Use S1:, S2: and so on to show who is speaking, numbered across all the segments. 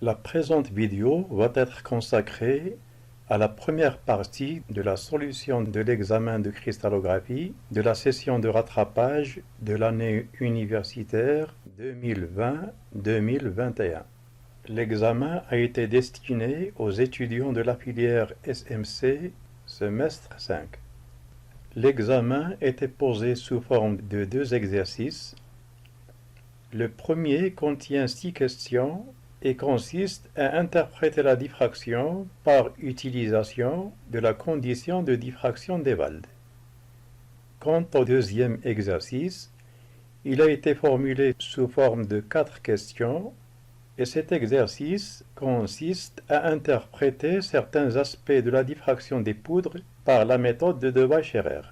S1: La présente vidéo va être consacrée à la première partie de la solution de l'examen de cristallographie de la session de rattrapage de l'année universitaire 2020-2021. L'examen a été destiné aux étudiants de la filière SMC semestre 5. L'examen était posé sous forme de 2 exercices. Le premier contient 6 questions et consiste à interpréter la diffraction par utilisation de la condition de diffraction d'Ewald. Quant au deuxième exercice, il a été formulé sous forme de 4 questions et cet exercice consiste à interpréter certains aspects de la diffraction des poudres par la méthode de Debye-Scherrer.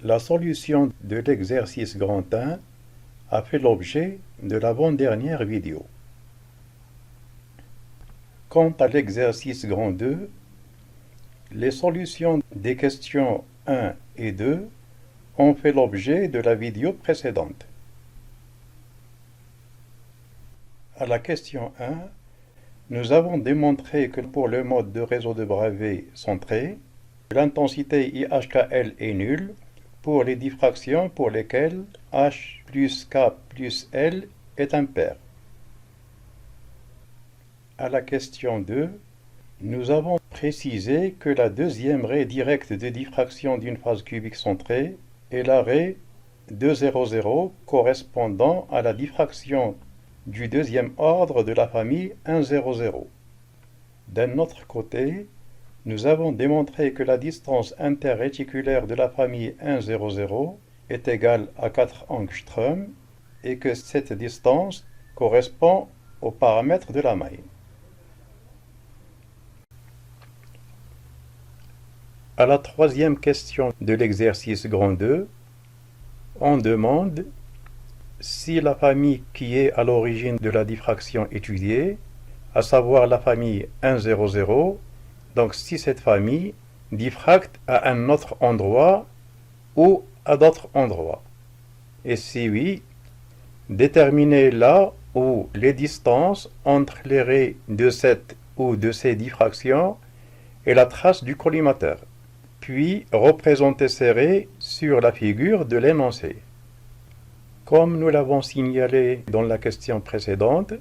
S1: La solution de l'exercice grand 1 a fait l'objet de l'avant-dernière vidéo. Quant à l'exercice grand 2, les solutions des questions 1 et 2 ont fait l'objet de la vidéo précédente. À la question 1, nous avons démontré que pour le mode de réseau de Bravais centré, l'intensité IHKL est nulle pour les diffractions pour lesquelles H plus K plus L est impair. À la question 2, nous avons précisé que la deuxième raie directe de diffraction d'une phase cubique centrée est la raie 200 correspondant à la diffraction du deuxième ordre de la famille 100. D'un autre côté, nous avons démontré que la distance interréticulaire de la famille 100 est égale à 4 angstroms et que cette distance correspond au paramètre de la maille. À la troisième question de l'exercice grand 2, on demande si la famille qui est à l'origine de la diffraction étudiée, à savoir la famille 100, donc si cette famille diffracte à un autre endroit ou à d'autres endroits. Et si oui, déterminer là où les distances entre les raies de cette ou de ces diffractions et la trace du collimateur, puis représenter ces raies sur la figure de l'énoncé. Comme nous l'avons signalé dans la question précédente,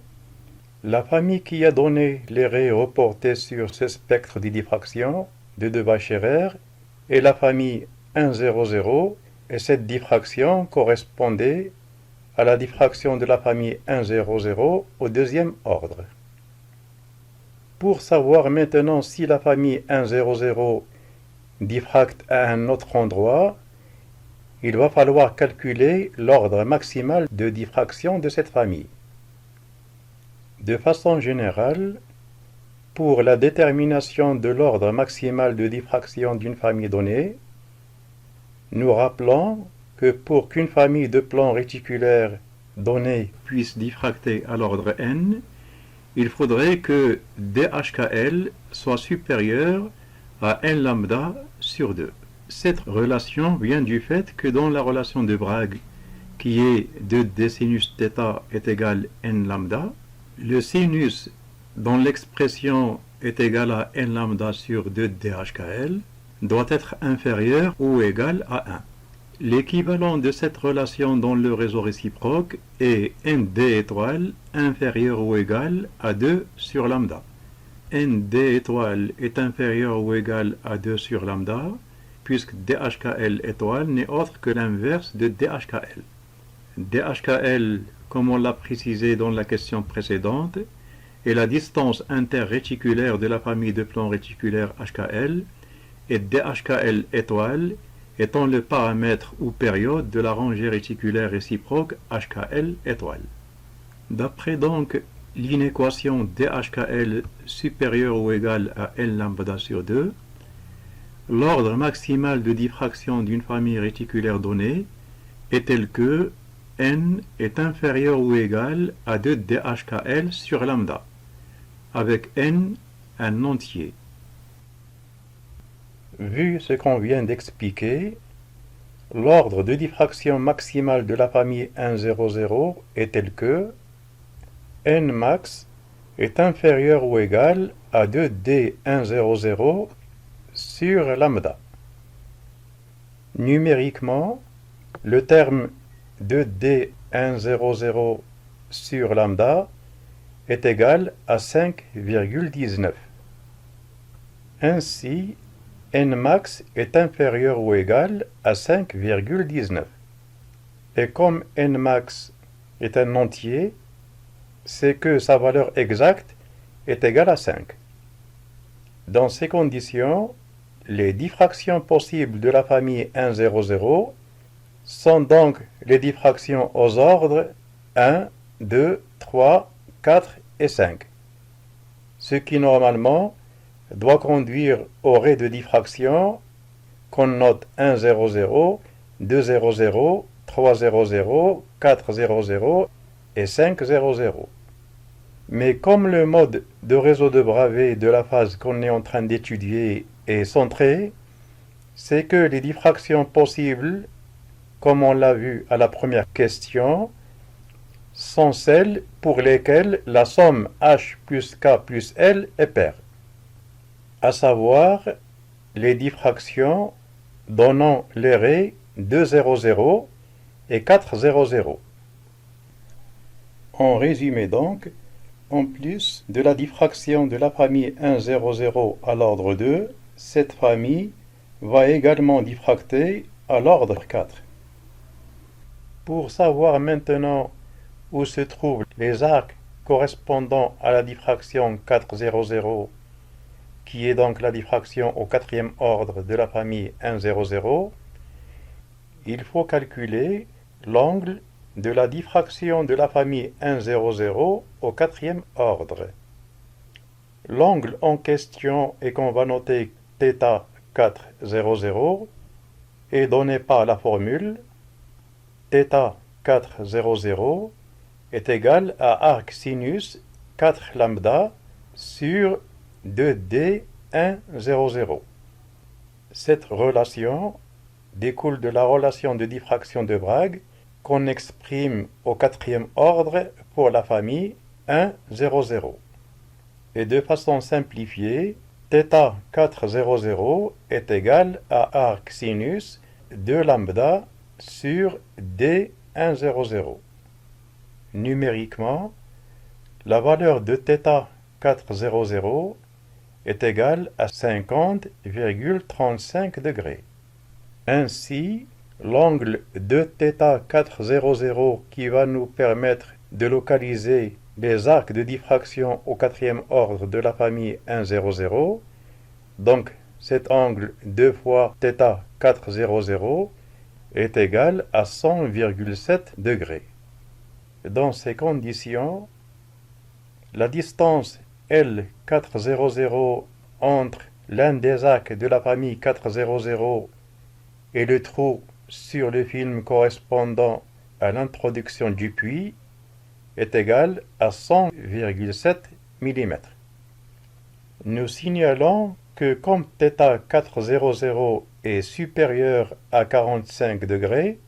S1: la famille qui a donné les raies reportées sur ce spectre de diffraction de Debye-Scherrer est la famille 100 et cette diffraction correspondait à la diffraction de la famille 100 au deuxième ordre. Pour savoir maintenant si la famille 100 diffracte à un autre endroit, il va falloir calculer l'ordre maximal de diffraction de cette famille. De façon générale, pour la détermination de l'ordre maximal de diffraction d'une famille donnée, nous rappelons que pour qu'une famille de plans réticulaires donnée puisse diffracter à l'ordre n, il faudrait que DHKL soit supérieur à n lambda sur 2. Cette relation vient du fait que dans la relation de Bragg, qui est 2d sinus θ est égal n lambda, le sinus dont l'expression est égale à n lambda sur 2 DHKL doit être inférieur ou égal à 1. L'équivalent de cette relation dans le réseau réciproque est nd étoile inférieur ou égal à 2 sur lambda. nd étoile est inférieur ou égal à 2 sur lambda, puisque DHKL étoile n'est autre que l'inverse de DHKL. DHKL, comme on l'a précisé dans la question précédente, est la distance interréticulaire de la famille de plans réticulaires HKL, et DHKL étoile étant le paramètre ou période de la rangée réticulaire réciproque HKL étoile. D'après donc l'inéquation DHKL supérieur ou égal à L lambda sur 2, l'ordre maximal de diffraction d'une famille réticulaire donnée est tel que n est inférieur ou égal à 2 DHKL sur lambda, avec n un entier. Vu ce qu'on vient d'expliquer, l'ordre de diffraction maximale de la famille 100 est tel que Nmax est inférieur ou égal à 2D100 sur lambda. Numériquement, le terme 2D100 sur lambda est égal à 5,19. Ainsi, Nmax est inférieur ou égal à 5,19. Et comme Nmax est un entier, c'est que sa valeur exacte est égale à 5. Dans ces conditions, les diffractions possibles de la famille 100 sont donc les diffractions aux ordres 1, 2, 3, 4 et 5, ce qui normalement doit conduire au ray de diffraction qu'on note 100, 200, 300, 400 et 500. Mais comme le mode de réseau de Bravais de la phase qu'on est en train d'étudier est centré, c'est que les diffractions possibles, comme on l'a vu à la première question, sont celles pour lesquelles la somme H plus K plus L est paire, à savoir les diffractions donnant les rays 200 et 400. En résumé donc, en plus de la diffraction de la famille 100 à l'ordre 2, cette famille va également diffracter à l'ordre 4. Pour savoir maintenant où se trouvent les arcs correspondant à la diffraction 400, qui est donc la diffraction au quatrième ordre de la famille 100, il faut calculer l'angle de la diffraction de la famille 100 au quatrième ordre. L'angle en question et qu'on va noter θ 400 est donné par la formule θ 400 est égal à arc sinus 4 lambda sur 2D100. Cette relation découle de la relation de diffraction de Bragg qu'on exprime au quatrième ordre pour la famille 100. Et de façon simplifiée, θ 400 est égal à arc sinus 2 lambda sur D100. Numériquement, la valeur de θ 400 est égale à 50,35 degrés. Ainsi, l'angle de θ 400 qui va nous permettre de localiser les arcs de diffraction au quatrième ordre de la famille 100, donc cet angle 2 fois θ 400 est égal à 100,7 degrés. Dans ces conditions, la distance L400 entre l'un des arcs de la famille 400 et le trou sur le film correspondant à l'introduction du puits est égale à 100,7 mm. Nous signalons que comme θ 400 est supérieur à 45 degrés,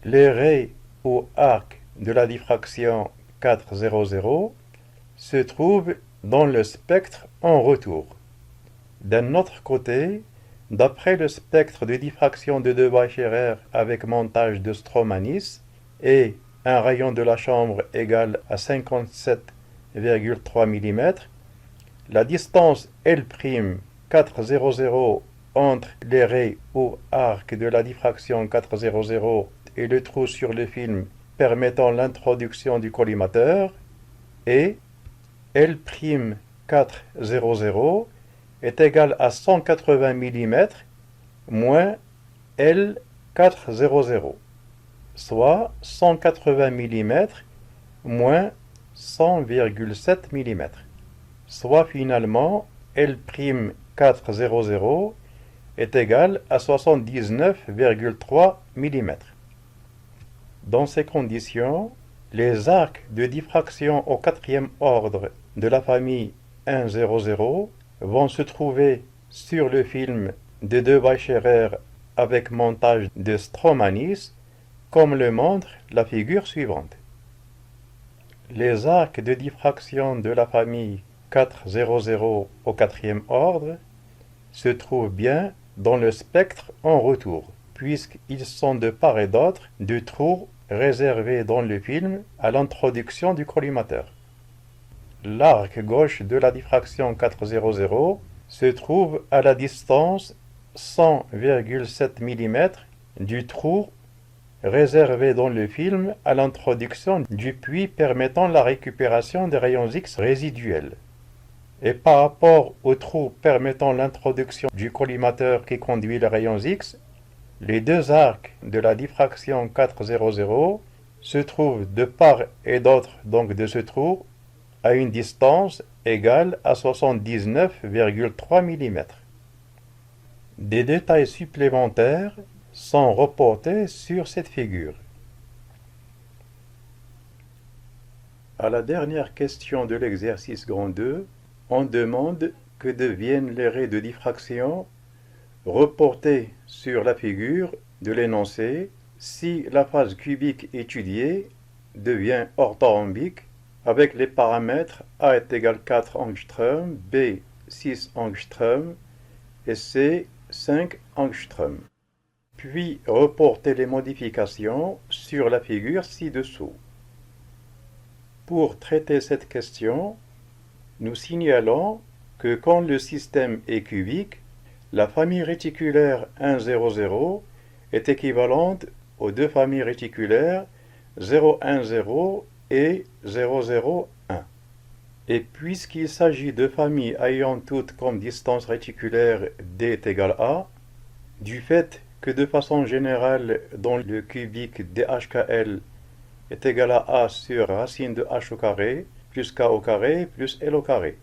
S1: les raies ou arcs de la diffraction 400 se trouvent dans le spectre en retour. D'un autre côté, d'après le spectre de diffraction de Debye-Scherrer avec montage de Stromanis et un rayon de la chambre égal à 57,3 mm, la distance L'400 entre les raies ou arcs de la diffraction 400 et le trou sur le film permettant l'introduction du collimateur est L'400 est égal à 180 mm moins L400, soit 180 mm moins 100,7 mm, soit finalement L'400 est égal à 79,3 mm. Dans ces conditions, les arcs de diffraction au quatrième ordre de la famille 100 vont se trouver sur le film de Debye-Scherrer avec montage de Stromanis, comme le montre la figure suivante. Les arcs de diffraction de la famille 400 au quatrième ordre se trouvent bien dans le spectre en retour, puisqu'ils sont de part et d'autre du trou réservé dans le film à l'introduction du collimateur. L'arc gauche de la diffraction 400 se trouve à la distance 100,7 mm du trou réservé dans le film à l'introduction du puits permettant la récupération des rayons X résiduels. Et par rapport au trou permettant l'introduction du collimateur qui conduit les rayons X, les deux arcs de la diffraction 400 se trouvent de part et d'autre donc de ce trou à une distance égale à 79,3 mm. Des détails supplémentaires sont reportés sur cette figure. À la dernière question de l'exercice grand 2, on demande que deviennent les raies de diffraction reportées sur la figure de l'énoncé si la phase cubique étudiée devient orthorhombique avec les paramètres A est égal 4 angstroms, B 6 angstroms et C 5 angstroms. Puis reporter les modifications sur la figure ci-dessous. Pour traiter cette question, nous signalons que quand le système est cubique, la famille réticulaire 1,0,0 est équivalente aux deux familles réticulaires 0,1,0 et 0,0,1. Et puisqu'il s'agit de familles ayant toutes comme distance réticulaire d est égal à, du fait que de façon générale dans le cubique DHKL est égal à A sur racine de h au carré plus k au carré plus l au carré.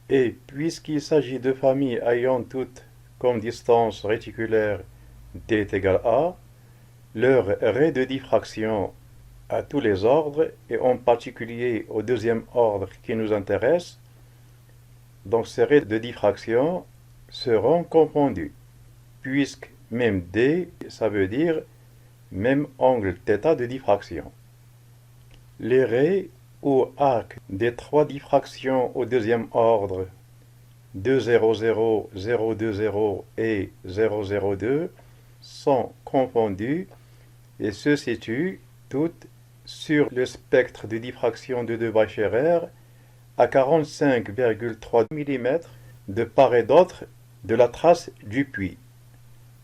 S1: Et puisqu'il s'agit de familles ayant toutes comme distance réticulaire d est égal à, leur raie de diffraction à tous les ordres, et en particulier au deuxième ordre qui nous intéresse, donc ces raies de diffraction seront confondues, puisque même D, ça veut dire même angle θ de diffraction. Les raies ou arcs des trois diffractions au deuxième ordre 2,00, 0,20 et 0,02 sont confondues et se situent toutes sur le spectre de diffraction de De Weiercher à 45,3 mm de part et d'autre de la trace du puits,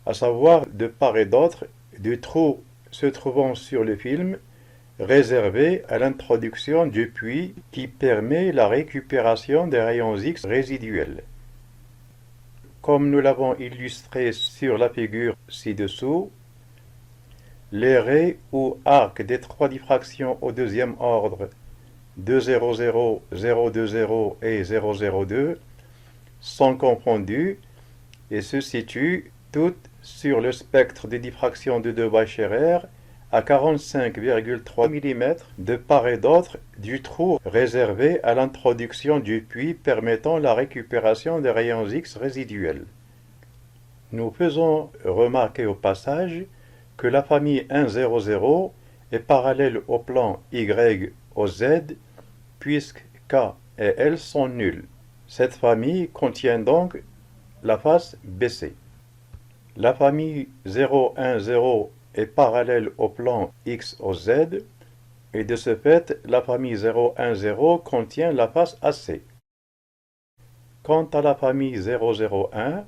S1: à savoir de part et d'autre du trou se trouvant sur le film réservé à l'introduction du puits qui permet la récupération des rayons X résiduels. Comme nous l'avons illustré sur la figure ci-dessous, les raies ou arcs des trois diffractions au deuxième ordre 2,00, 0,20 et 0,02 sont confondus et se situent toutes sur le spectre de diffraction de De Weiercher à 45,3 mm de part et d'autre du trou réservé à l'introduction du puits permettant la récupération des rayons X résiduels. Nous faisons remarquer au passage que la famille 1,0,0 est parallèle au plan Y au Z puisque K et L sont nuls. Cette famille contient donc la face BC. La famille 0,1,0 est parallèle au plan X au Z et de ce fait la famille 0,1,0 contient la face AC. Quant à la famille 0,0,1,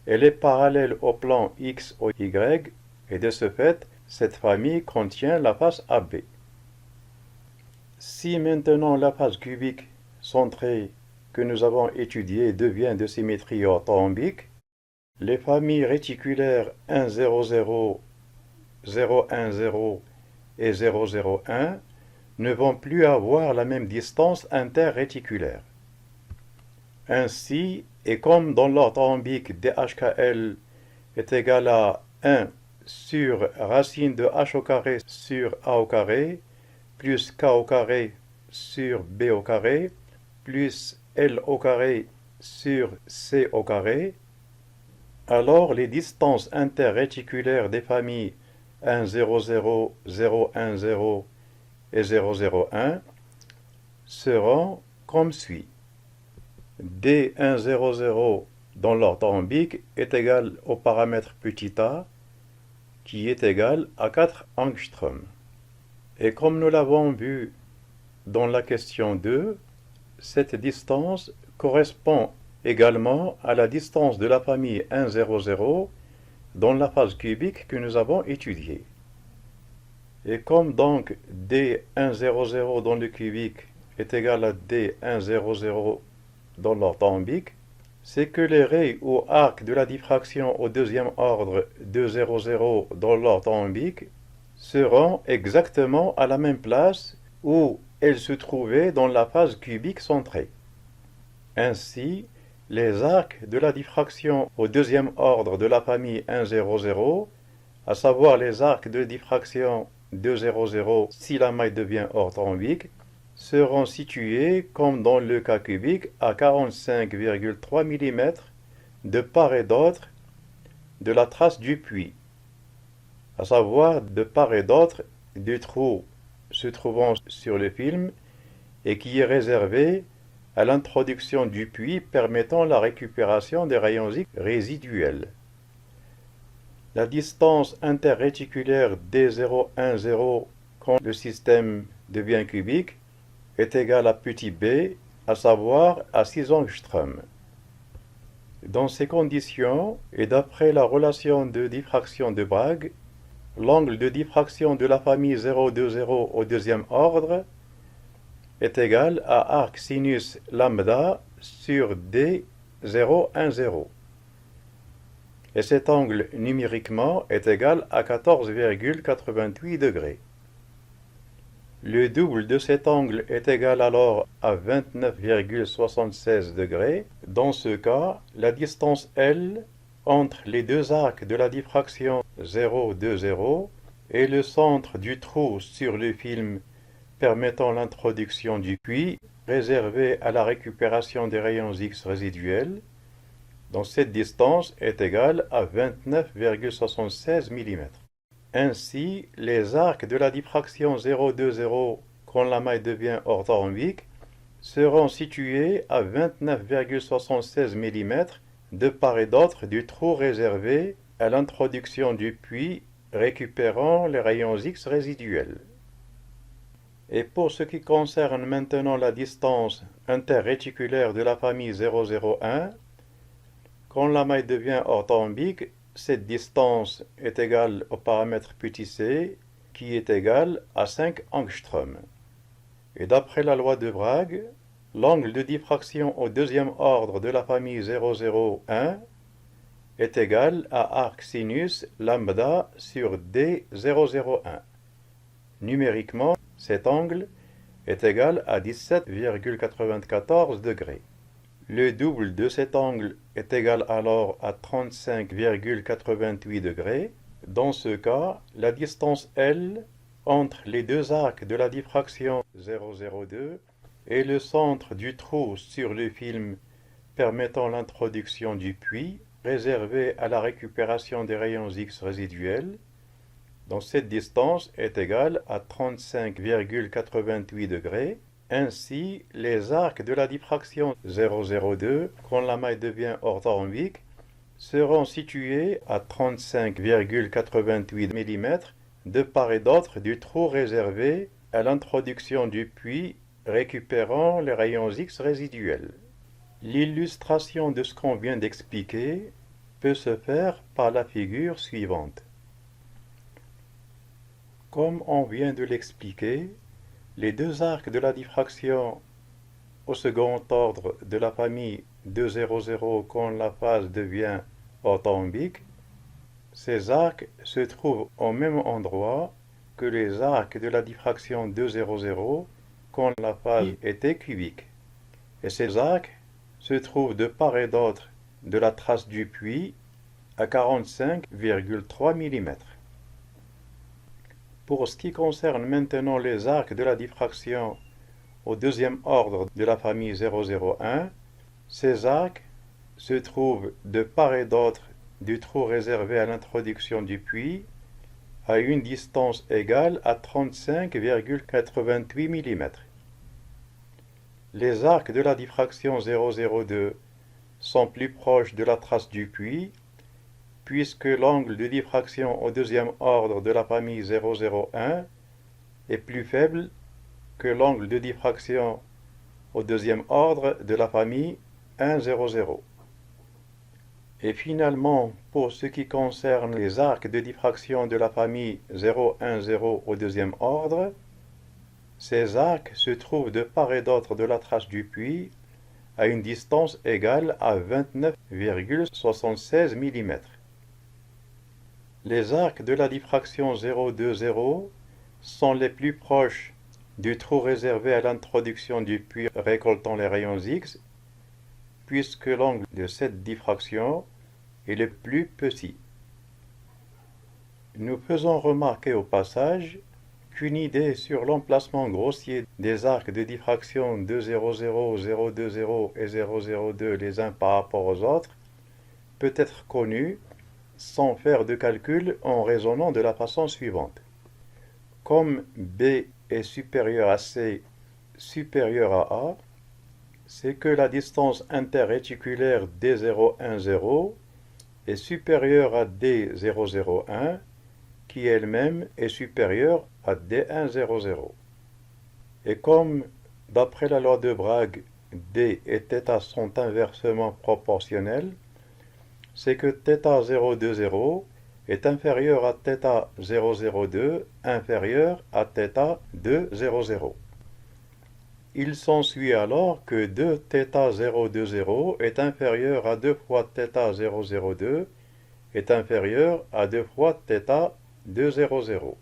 S1: elle est parallèle au plan X au Y et de ce fait cette famille contient la face AB. Si maintenant la face cubique centrée que nous avons étudiée devient de symétrie orthorhombique, les familles réticulaires 1,0,0, 0,10 et 0,01 ne vont plus avoir la même distance interréticulaire. Ainsi, et comme dans l'orthorhombique DHKL est égal à 1 sur racine de h au carré sur a au carré plus k au carré sur b au carré plus l au carré sur c au carré, alors les distances interréticulaires des familles 1,00, 0,10 et 001 seront comme suit. D100 dans l'ordre rhombique est égal au paramètre petit a qui est égal à 4 angstroms. Et comme nous l'avons vu dans la question 2, cette distance correspond également à la distance de la famille 100 dans la phase cubique que nous avons étudiée. Et comme donc D100 dans le cubique est égal à D100 dans l'ordre rhombique, c'est que les raies ou arcs de la diffraction au deuxième ordre 200 dans l'ordre rhombique seront exactement à la même place où elles se trouvaient dans la phase cubique centrée. Ainsi, les arcs de la diffraction au deuxième ordre de la famille 100, à savoir les arcs de diffraction 200 si la maille devient ordre rhombique, seront situés, comme dans le cas cubique, à 45,3 mm de part et d'autre de la trace du puits, à savoir de part et d'autre du trou se trouvant sur le film et qui est réservé à l'introduction du puits permettant la récupération des rayons X résiduels. La distance interréticulaire D010 quand le système devient cubique est égale à petit b, à savoir à 6 angstroms. Dans ces conditions, et d'après la relation de diffraction de Bragg, l'angle de diffraction de la famille 020 au deuxième ordre est égal à arc sinus lambda sur D010. Et cet angle numériquement est égal à 14,88 degrés. Le double de cet angle est égal alors à 29,76 degrés. Dans ce cas, la distance L entre les deux arcs de la diffraction 020 et le centre du trou sur le film permettant l'introduction du puits réservé à la récupération des rayons X résiduels, dont cette distance est égale à 29,76 mm. Ainsi, les arcs de la diffraction 020 quand la maille devient orthorhombique seront situés à 29,76 mm de part et d'autre du trou réservé à l'introduction du puits récupérant les rayons X résiduels. Et pour ce qui concerne maintenant la distance interréticulaire de la famille 001, quand la maille devient orthorhombique, cette distance est égale au paramètre petit c, qui est égal à 5 angstroms. Et d'après la loi de Bragg, l'angle de diffraction au deuxième ordre de la famille 001 est égal à arc sinus lambda sur D001. Numériquement, cet angle est égal à 17,94 degrés. Le double de cet angle est égal alors à 35,88 degrés. Dans ce cas, la distance L entre les deux arcs de la diffraction 002 et le centre du trou sur le film permettant l'introduction du puits réservé à la récupération des rayons X résiduels, dont cette distance est égale à 35,88 degrés. Ainsi, les arcs de la diffraction 002, quand la maille devient orthorhombique, seront situés à 35,88 mm de part et d'autre du trou réservé à l'introduction du puits récupérant les rayons X résiduels. L'illustration de ce qu'on vient d'expliquer peut se faire par la figure suivante. Comme on vient de l'expliquer, les deux arcs de la diffraction au second ordre de la famille 200 quand la phase devient orthorhombique, ces arcs se trouvent au même endroit que les arcs de la diffraction 200 quand la phase était cubique. Et ces arcs se trouvent de part et d'autre de la trace du puits à 45,3 mm. Pour ce qui concerne maintenant les arcs de la diffraction au deuxième ordre de la famille 001, ces arcs se trouvent de part et d'autre du trou réservé à l'introduction du puits à une distance égale à 35,88 mm. Les arcs de la diffraction 002 sont plus proches de la trace du puits, puisque l'angle de diffraction au deuxième ordre de la famille 001 est plus faible que l'angle de diffraction au deuxième ordre de la famille 100. Et finalement, pour ce qui concerne les arcs de diffraction de la famille 010 au deuxième ordre, ces arcs se trouvent de part et d'autre de la trace du puits à une distance égale à 29,76 mm. Les arcs de la diffraction 020 sont les plus proches du trou réservé à l'introduction du puits récoltant les rayons X, puisque l'angle de cette diffraction est le plus petit. Nous faisons remarquer au passage qu'une idée sur l'emplacement grossier des arcs de diffraction 200, 020 et 002 les uns par rapport aux autres peut être connue sans faire de calcul en raisonnant de la façon suivante. Comme B est supérieur à C supérieur à A, c'est que la distance interréticulaire D010 est supérieure à D001, qui elle-même est supérieure à D100. Et comme, d'après la loi de Bragg, D et θ sont inversement proportionnels, c'est que θ020 est inférieur à θ002 inférieur à θ200. Il s'ensuit alors que 2 θ020 est inférieur à 2 fois θ002 est inférieur à 2 fois θ200.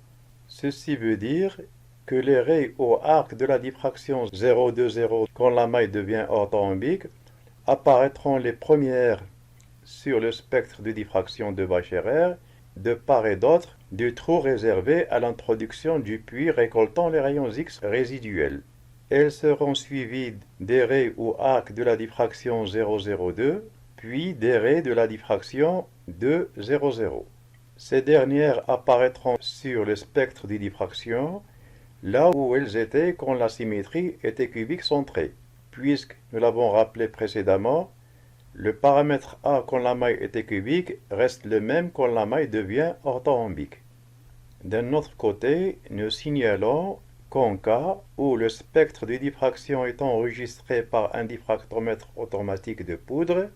S1: Ceci veut dire que les raies au arc de la diffraction 020 quand la maille devient orthorhombique apparaîtront les premières sur le spectre de diffraction de Bacherer de part et d'autre du trou réservé à l'introduction du puits récoltant les rayons X résiduels. Elles seront suivies des raies au arc de la diffraction 002, puis des raies de la diffraction 200. Ces dernières apparaîtront sur le spectre de diffraction là où elles étaient quand la symétrie était cubique centrée, puisque, nous l'avons rappelé précédemment, le paramètre A quand la maille était cubique reste le même quand la maille devient orthorhombique. D'un autre côté, nous signalons qu'en cas où le spectre de diffraction est enregistré par un diffractomètre automatique de poudre,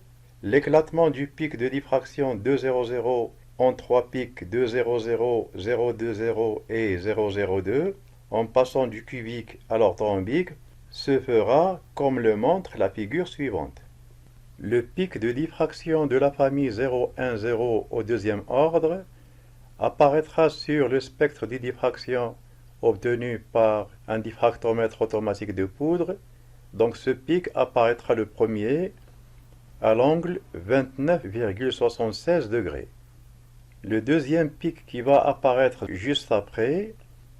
S1: l'éclatement du pic de diffraction 200 en trois pics 200, 020 et 002, en passant du cubique à l'orthorhombique, se fera comme le montre la figure suivante. Le pic de diffraction de la famille 010 au deuxième ordre apparaîtra sur le spectre de diffraction obtenu par un diffractomètre automatique de poudre, donc ce pic apparaîtra le premier à l'angle 29,76 degrés. Le deuxième pic qui va apparaître juste après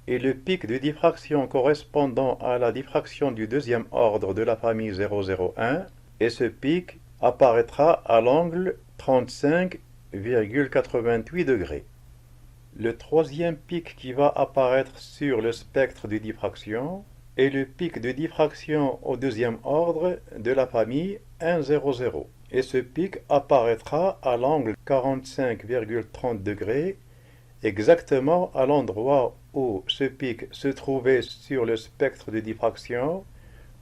S1: est le pic de diffraction correspondant à la diffraction du deuxième ordre de la famille 001, et ce pic apparaîtra à l'angle 35,88 degrés. Le troisième pic qui va apparaître sur le spectre de diffraction est le pic de diffraction au deuxième ordre de la famille 100, et ce pic apparaîtra à l'angle 45,30 degrés, exactement à l'endroit où ce pic se trouvait sur le spectre de diffraction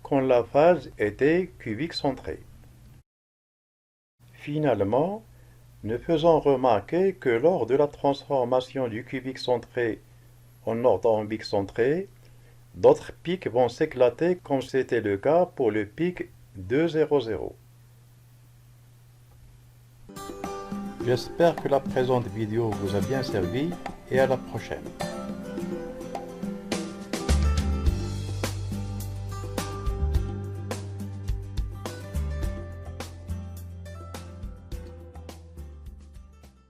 S1: quand la phase était cubique centrée. Finalement, nous faisons remarquer que lors de la transformation du cubique centré en orthorhombique centré, d'autres pics vont s'éclater comme c'était le cas pour le pic 200. J'espère que la présente vidéo vous a bien servi et à la prochaine.